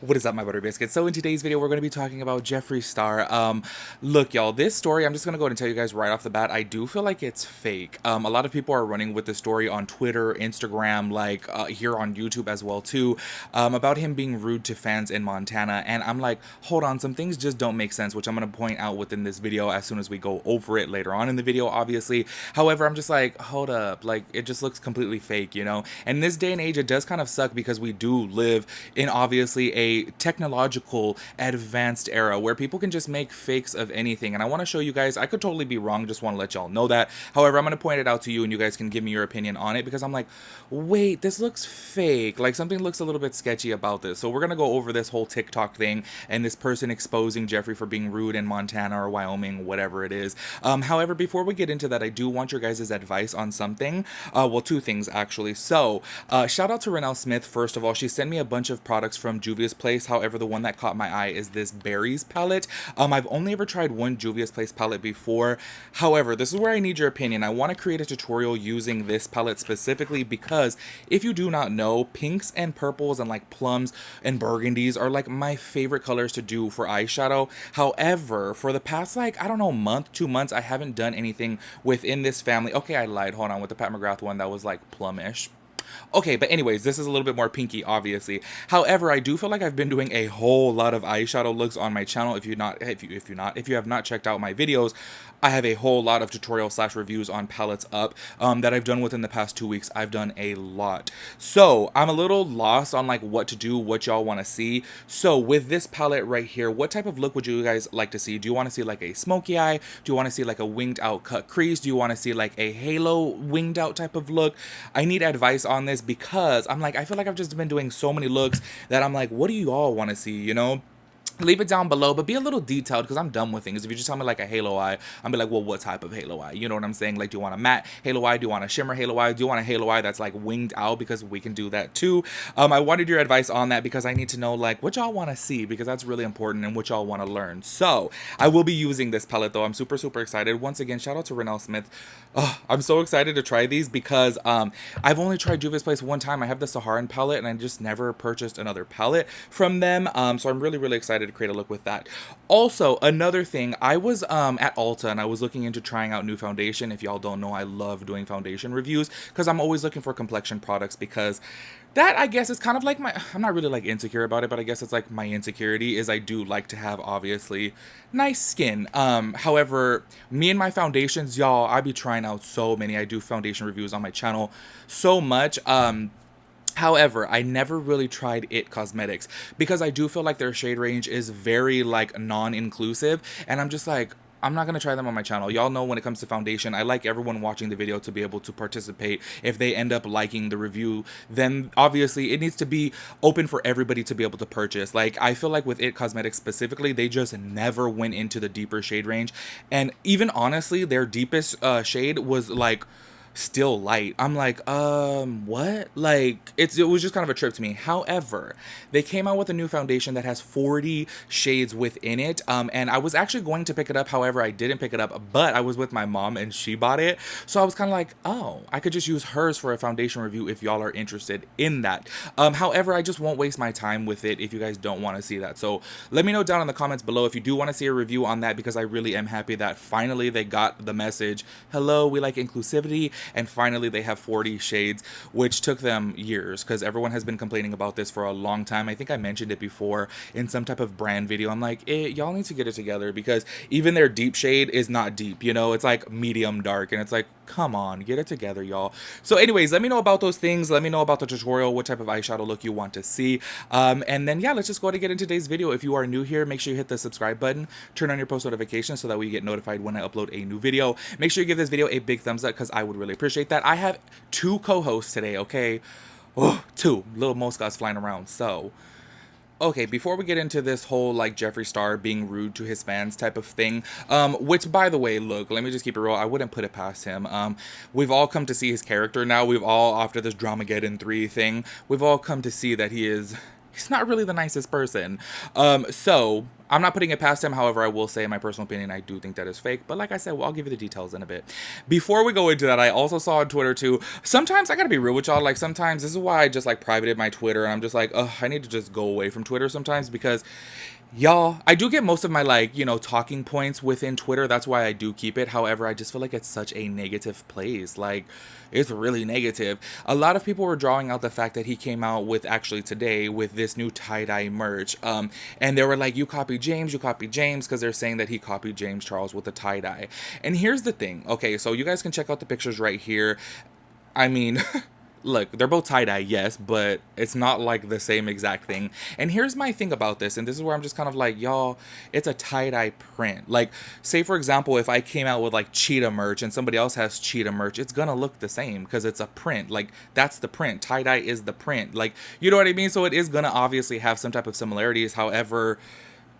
What is up, my butter biscuits? So in today's video, we're going to be talking about Jeffree Star. Look, y'all, this story, I'm just going to go ahead and tell you guys right off the bat, I do feel like it's fake. A lot of people are running with the story on Twitter, Instagram, like here on YouTube as well too, about him being rude to fans in Montana. And I'm like, hold on, some things just don't make sense, which I'm going to point out within this video as soon as we go over it later on in the video, obviously. However, I'm just like, hold up, like it just looks completely fake, you know? And in this day and age, it does kind of suck because we do live in obviously a technological advanced era where people can just make fakes of anything. And I want to show you guys, I could totally be wrong, just want to let y'all know that. However, I'm going to point it out to you and you guys can give me your opinion on it, because I'm like, wait, this looks fake, like something looks a little bit sketchy about this. So we're going to go over this whole TikTok thing and this person exposing Jeffree for being rude in Montana or Wyoming, whatever it is. However, before we get into that, I do want your guys' advice on something. Well, two things actually. So shout out to Renelle Smith. First of all, she sent me a bunch of products from Juvia's Place. However, the one that caught my eye is this berries palette. I've only ever tried one Juvia's Place palette before. However, this is where I need your opinion. I want to create a tutorial using this palette specifically because if you do not know, pinks and purples and like plums and burgundies are like my favorite colors to do for eyeshadow. However, for the past like, I don't know, month, 2 months, I haven't done anything within this family. Okay, I lied. Hold on. With the Pat McGrath one, that was like plumish. Okay, but anyways, this is a little bit more pinky, obviously. However, I do feel like I've been doing a whole lot of eyeshadow looks on my channel. If you have not checked out my videos, I have a whole lot of tutorial slash reviews on palettes up that I've done within the past 2 weeks. I've done a lot. So I'm a little lost on like what to do, what y'all want to see. So with this palette right here, what type of look would you guys like to see? Do you want to see like a smoky eye? Do you want to see like a winged out cut crease? Do you want to see like a halo winged out type of look? I need advice on this because I'm like, I feel like I've just been doing so many looks that I'm like, what do you all want to see, you know? Leave it down below, but be a little detailed because I'm done with things. If you just tell me like a halo eye, I'm be like, well, what type of halo eye? You know what I'm saying? Like, do you want a matte halo eye? Do you want a shimmer halo eye? Do you want a halo eye that's like winged out? Because we can do that too. I wanted your advice on that because I need to know like what y'all want to see, because that's really important, and what y'all want to learn. So I will be using this palette though. I'm super excited. Once again, shout out to Renelle Smith. Oh, I'm so excited to try these because I've only tried Juvia's Place one time. I have the Saharan palette and I just never purchased another palette from them. So I'm really excited to create a look with that. Also, another thing, I was at Ulta and I was looking into trying out new foundation. If y'all don't know, I love doing foundation reviews because I'm always looking for complexion products, because that, I guess, is kind of like my, I'm not really like insecure about it, but I guess it's like my insecurity is I do like to have obviously nice skin. However, me and my foundations, y'all, I be trying out so many. I do foundation reviews on my channel so much. However, I never really tried IT Cosmetics because I do feel like their shade range is very like non-inclusive, and I'm just like, I'm not going to try them on my channel. Y'all know when it comes to foundation, I like everyone watching the video to be able to participate. If they end up liking the review, then obviously it needs to be open for everybody to be able to purchase. Like, I feel like with IT Cosmetics specifically, they just never went into the deeper shade range. And even honestly, their deepest shade was like still light. I'm like, what? Like, it was just kind of a trip to me. However, they came out with a new foundation that has 40 shades within it. And I was actually going to pick it up. However, I didn't pick it up, but I was with my mom and she bought it. So I was kind of like, oh, I could just use hers for a foundation review if y'all are interested in that. However, I just won't waste my time with it if you guys don't want to see that. So let me know down in the comments below if you do want to see a review on that, because I really am happy that finally they got the message. Hello, we like inclusivity. And finally they have 40 shades, which took them years because everyone has been complaining about this for a long time. I think I mentioned it before in some type of brand video. I'm like, y'all need to get it together, because even their deep shade is not deep, you know, it's like medium dark, and it's like, come on, get it together, y'all. So anyways, let me know about those things. Let me know about the tutorial, what type of eyeshadow look you want to see. And then yeah, let's just go ahead and get into today's video. If you are new here, make sure you hit the subscribe button, turn on your post notifications so that way you get notified when I upload a new video. Make sure you give this video a big thumbs up because I would really appreciate that. I have 2 co-hosts today, okay? Oh, 2 little moscas flying around. So okay, before we get into this whole like Jeffree Star being rude to his fans type of thing, which by the way, look, let me just keep it real, I wouldn't put it past him. We've all come to see his character now. We've all, after this Dramageddon 3 thing, we've all come to see that he's not really the nicest person. So I'm not putting it past him. However, I will say, in my personal opinion, I do think that is fake. But like I said, well, I'll give you the details in a bit. Before we go into that, I also saw on Twitter too. Sometimes I gotta be real with y'all. Like sometimes this is why I just like privated my Twitter, and I'm just like, ugh, I need to just go away from Twitter sometimes because y'all, I do get most of my like, talking points within Twitter. That's why I do keep it. However, I just feel like it's such a negative place. Like, it's really negative. A lot of people were drawing out the fact that he came out with actually today with this new tie-dye merch. And they were like, you copied James, because they're saying that he copied James Charles with the tie-dye. And here's the thing. Okay, so you guys can check out the pictures right here. I mean, look, they're both tie-dye, yes, but it's not like the same exact thing. And here's my thing about this, and this is where I'm just kind of like, y'all, it's a tie-dye print. Like, say for example, if I came out with like cheetah merch and somebody else has cheetah merch, it's gonna look the same because it's a print. Like, that's the print. Tie-dye is the print. Like, you know what I mean? So it is gonna obviously have some type of similarities. However,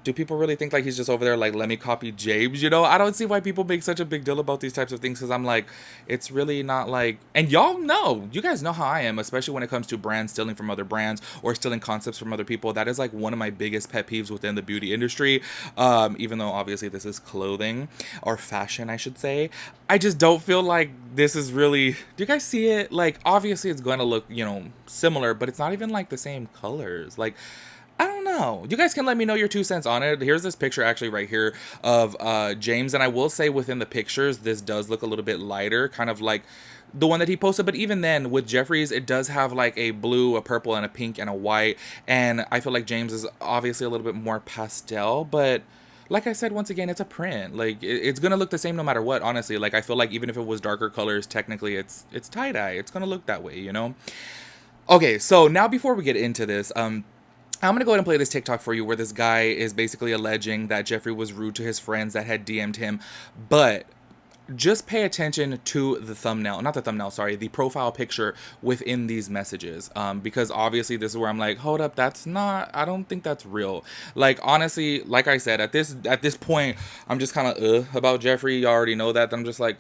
do people really think like he's just over there like, let me copy James? I don't see why people make such a big deal about these types of things, because I'm like, it's really not like, and you guys know how I am, especially when it comes to brands stealing from other brands or stealing concepts from other people. That is like one of my biggest pet peeves within the beauty industry. Even though obviously this is clothing or fashion, I should say. I just don't feel like this is really, do you guys see it? Like, obviously it's going to look, similar, but it's not even like the same colors. Like, I don't know. You guys can let me know your 2 cents on it. Here's this picture actually right here of James. And I will say within the pictures, this does look a little bit lighter, kind of like the one that he posted. But even then, with Jeffree's, it does have like a blue, a purple, and a pink, and a white. And I feel like James is obviously a little bit more pastel. But like I said, once again, it's a print. Like, it's going to look the same no matter what, honestly. Like, I feel like even if it was darker colors, technically it's tie-dye. It's going to look that way, Okay, so now before we get into this, I'm going to go ahead and play this TikTok for you where this guy is basically alleging that Jeffree was rude to his friends that had DM'd him. But just pay attention to the thumbnail, not the thumbnail, sorry, the profile picture within these messages. Because obviously this is where I'm like, hold up, I don't think that's real. Like, honestly, like I said, at this point, I'm just kind of about Jeffree. You already know that. I'm just like,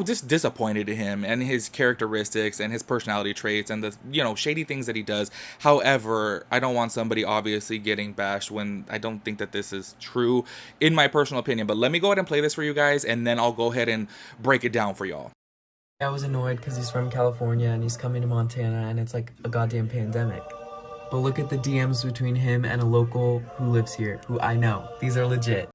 just disappointed in him and his characteristics and his personality traits and the, shady things that he does. However, I don't want somebody obviously getting bashed when I don't think that this is true, in my personal opinion. But let me go ahead and play this for you guys, and then I'll go ahead and break it down for y'all. I was annoyed because he's from California and he's coming to Montana and it's like a goddamn pandemic. But look at the DMs between him and a local who lives here, who I know. These are legit.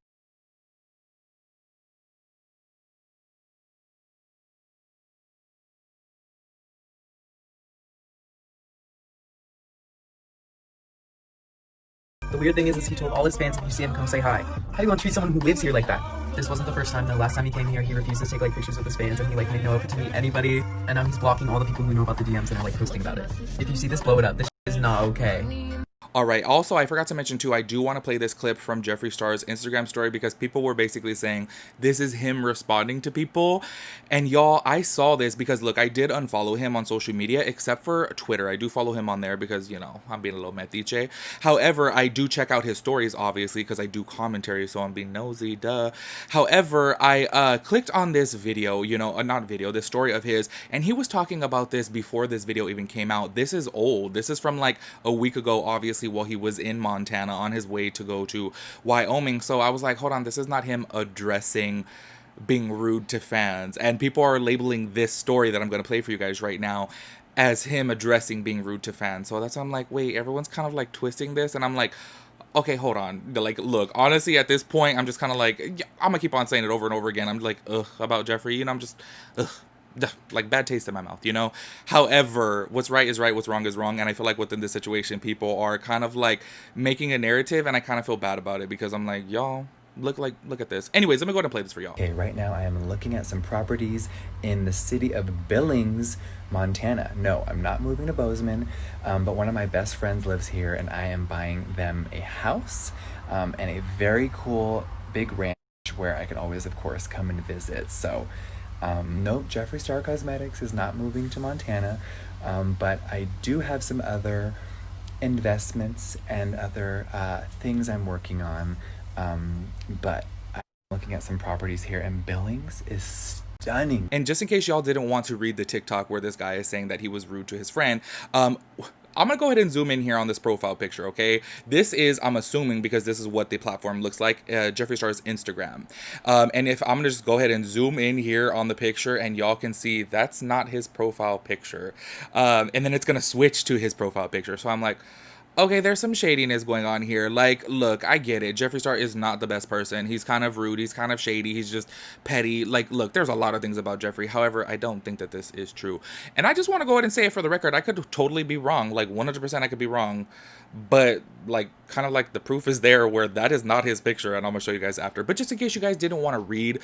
The weird thing is he told all his fans, if you see him, come say hi. How do you want to treat someone who lives here like that? This wasn't the first time. The last time he came here, he refused to take like pictures with his fans, and he like made no effort to meet anybody. And now he's blocking all the people who know about the DMs and are like posting about it. If you see this, blow it up. This is not okay. All right. Also, I forgot to mention too, I do want to play this clip from Jeffree Star's Instagram story because people were basically saying this is him responding to people. And y'all, I saw this because look, I did unfollow him on social media except for Twitter. I do follow him on there because, I'm being a little metiche. However, I do check out his stories, obviously, because I do commentary, so I'm being nosy, duh. However, I clicked on this video, not video, this story of his, and he was talking about this before this video even came out. This is old. This is from like a week ago, obviously, while he was in Montana on his way to go to Wyoming. So I was like, hold on, this is not him addressing being rude to fans. And people are labeling this story that I'm going to play for you guys right now as him addressing being rude to fans. So that's why I'm like, wait, everyone's kind of like twisting this. And I'm like, okay, hold on. Like, look, honestly, at this point, I'm just kind of like, yeah, I'm gonna keep on saying it over and over again. I'm like, ugh, about Jeffree, I'm just, ugh. Like, bad taste in my mouth, However, what's right is right, what's wrong is wrong, and I feel like within this situation, people are kind of like making a narrative, and I kind of feel bad about it because I'm like, y'all, look at this. Anyways, let me go ahead and play this for y'all. Okay, right now I am looking at some properties in the city of Billings, Montana. No, I'm not moving to Bozeman, but one of my best friends lives here, and I am buying them a house and a very cool big ranch where I can always, of course, come and visit. So nope, Jeffree Star Cosmetics is not moving to Montana, but I do have some other investments and other things I'm working on, but I'm looking at some properties here, and Billings is stunning. And just in case y'all didn't want to read the TikTok where this guy is saying that he was rude to his friend, I'm gonna go ahead and zoom in here on this profile picture, okay? This is, I'm assuming, because this is what the platform looks like, Jeffree Star's Instagram. And if I'm gonna just go ahead and zoom in here on the picture, and y'all can see that's not his profile picture. And then it's gonna switch to his profile picture. So I'm like, okay, there's some shadiness going on here. Like, look, I get it. Jeffree Star is not the best person. He's kind of rude. He's kind of shady. He's just petty. Like, look, there's a lot of things about Jeffree. However, I don't think that this is true. And I just want to go ahead and say it for the record. I could totally be wrong. Like, 100% I could be wrong. But, like, kind of like the proof is there where that is not his picture. And I'm going to show you guys after. But just in case you guys didn't want to read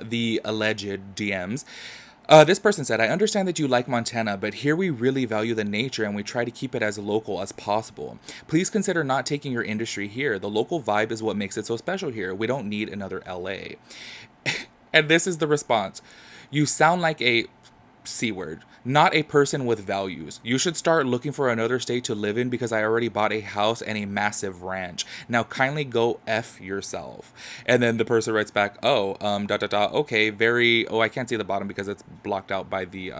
the alleged DMs. This person said, I understand that you like Montana, but here we really value the nature and we try to keep it as local as possible. Please consider not taking your industry here. The local vibe is what makes it so special here. We don't need another LA. And this is the response. You sound like a C word, not a person with values. You should start looking for another state to live in because I already bought a house and a massive ranch. Now kindly go F yourself. And then the person writes back, oh, okay, I can't see the bottom because it's blocked out by the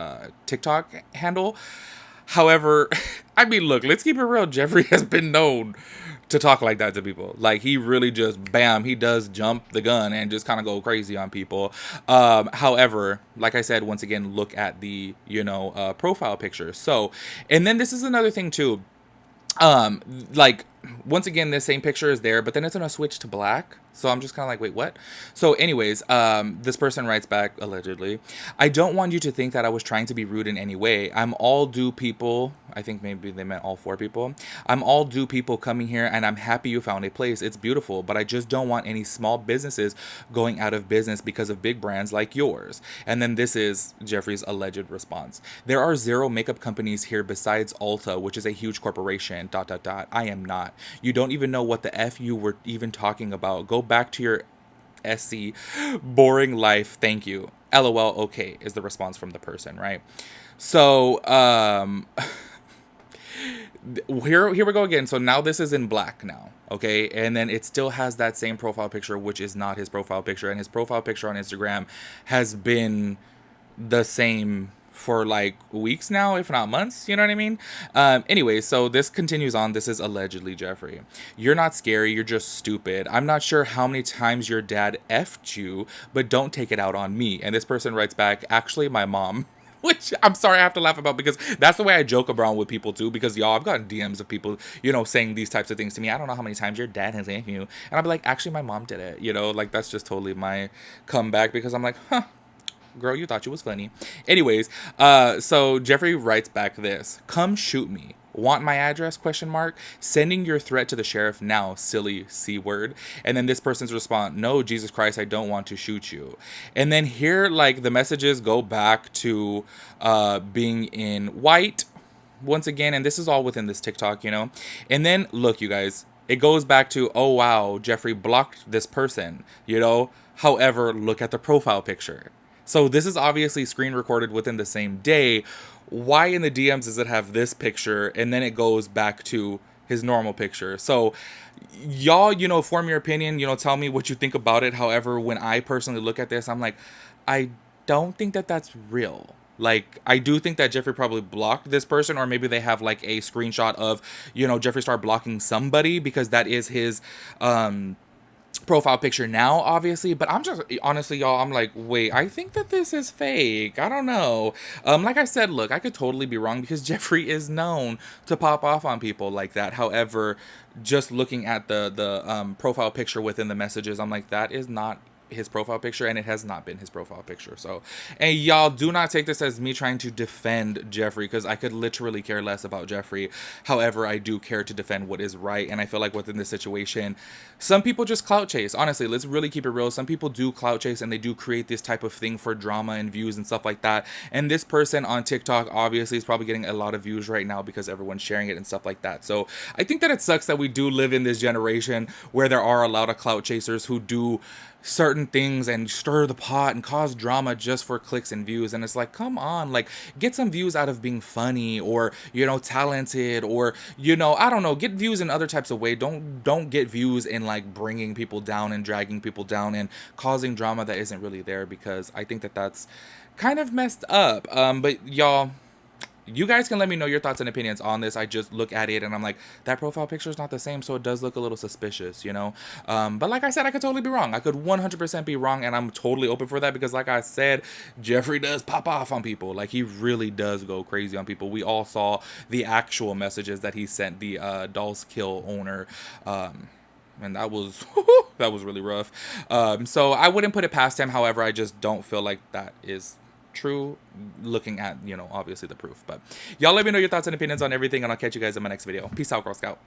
TikTok handle. However, I mean, look, let's keep it real. Jeffree has been known to talk like that to people. Like, he really just, bam, he does jump the gun and just kind of go crazy on people. However, like I said, once again, look at the, profile picture. So, and then this is another thing too. Like, once again, this same picture is there, but then it's gonna switch to black. So I'm just kind of like, wait, what? So anyways, this person writes back, allegedly, I don't want you to think that I was trying to be rude in any way. I'm all due people. I think maybe they meant all 4 people. I'm all due people coming here, and I'm happy you found a place. It's beautiful, but I just don't want any small businesses going out of business because of big brands like yours. And then this is Jeffree's alleged response. There are 0 makeup companies here besides Ulta, which is a huge corporation, ... I am not. You don't even know what the F you were even talking about. Go back to your SC boring life. Thank you. LOL. Okay, is the response from the person, right? So, here we go again. So now this is in black now, okay? And then it still has that same profile picture, which is not his profile picture. And his profile picture on Instagram has been the same for like weeks now, if not months, you know what I mean? Anyway, so this continues on. This is allegedly Jeffree. You're not scary, you're just stupid. I'm not sure how many times your dad effed you, but don't take it out on me. And this person writes back, actually my mom. Which I'm sorry I have to laugh about because that's the way I joke around with people too. Because y'all, I've gotten DMs of people, saying these types of things to me. I don't know how many times your dad has effed you. And I'll be like, actually my mom did it. Like that's just totally my comeback because I'm like, huh. Girl, you thought you was funny. Anyways, so Jeffree writes back this. Come shoot me. Want my address? Question mark. Sending your threat to the sheriff now, silly C word. And then this person's response, no, Jesus Christ, I don't want to shoot you. And then here, like, the messages go back to being in white once again. And this is all within this TikTok, And then, look, you guys, it goes back to, oh, wow, Jeffree blocked this person, However, look at the profile picture. So this is obviously screen recorded within the same day. Why in the DMs does it have this picture and then it goes back to his normal picture? So y'all, form your opinion, tell me what you think about it. However, when I personally look at this, I'm like, I don't think that that's real. Like, I do think that Jeffree probably blocked this person, or maybe they have like a screenshot of, Jeffree Star blocking somebody because that is his, profile picture now, obviously. But I'm just, honestly, y'all, I'm like, wait, I think that this is fake. I don't know. Like I said, look, I could totally be wrong because Jeffree is known to pop off on people like that. However, just looking at the profile picture within the messages, I'm like, that is not his profile picture, and it has not been his profile picture. So, and y'all, do not take this as me trying to defend Jeffree, because I could literally care less about Jeffree. However, I do care to defend what is right, and I feel like within this situation, some people just clout chase. Honestly, let's really keep it real. Some people do clout chase, and they do create this type of thing for drama and views and stuff like that. And this person on TikTok obviously is probably getting a lot of views right now because everyone's sharing it and stuff like that. So I think that it sucks that we do live in this generation where there are a lot of clout chasers who do certain things and stir the pot and cause drama just for clicks and views. And it's like, come on, like, get some views out of being funny or, talented, or, I don't know, get views in other types of way. Don't get views in like bringing people down and dragging people down and causing drama that isn't really there, because I think that that's kind of messed up. But y'all, You guys can let me know your thoughts and opinions on this. I just look at it and I'm like, that profile picture is not the same, so it does look a little suspicious, you know? But like I said, I could totally be wrong. I could 100% be wrong, and I'm totally open for that because like I said, Jeffree does pop off on people. Like, he really does go crazy on people. We all saw the actual messages that he sent the Dolls Kill owner. And that was that was really rough. So I wouldn't put it past him. However, I just don't feel like that is true, looking at, you know, obviously the proof. But y'all let me know your thoughts and opinions on everything, and I'll catch you guys in my next video. Peace out, Girl Scout.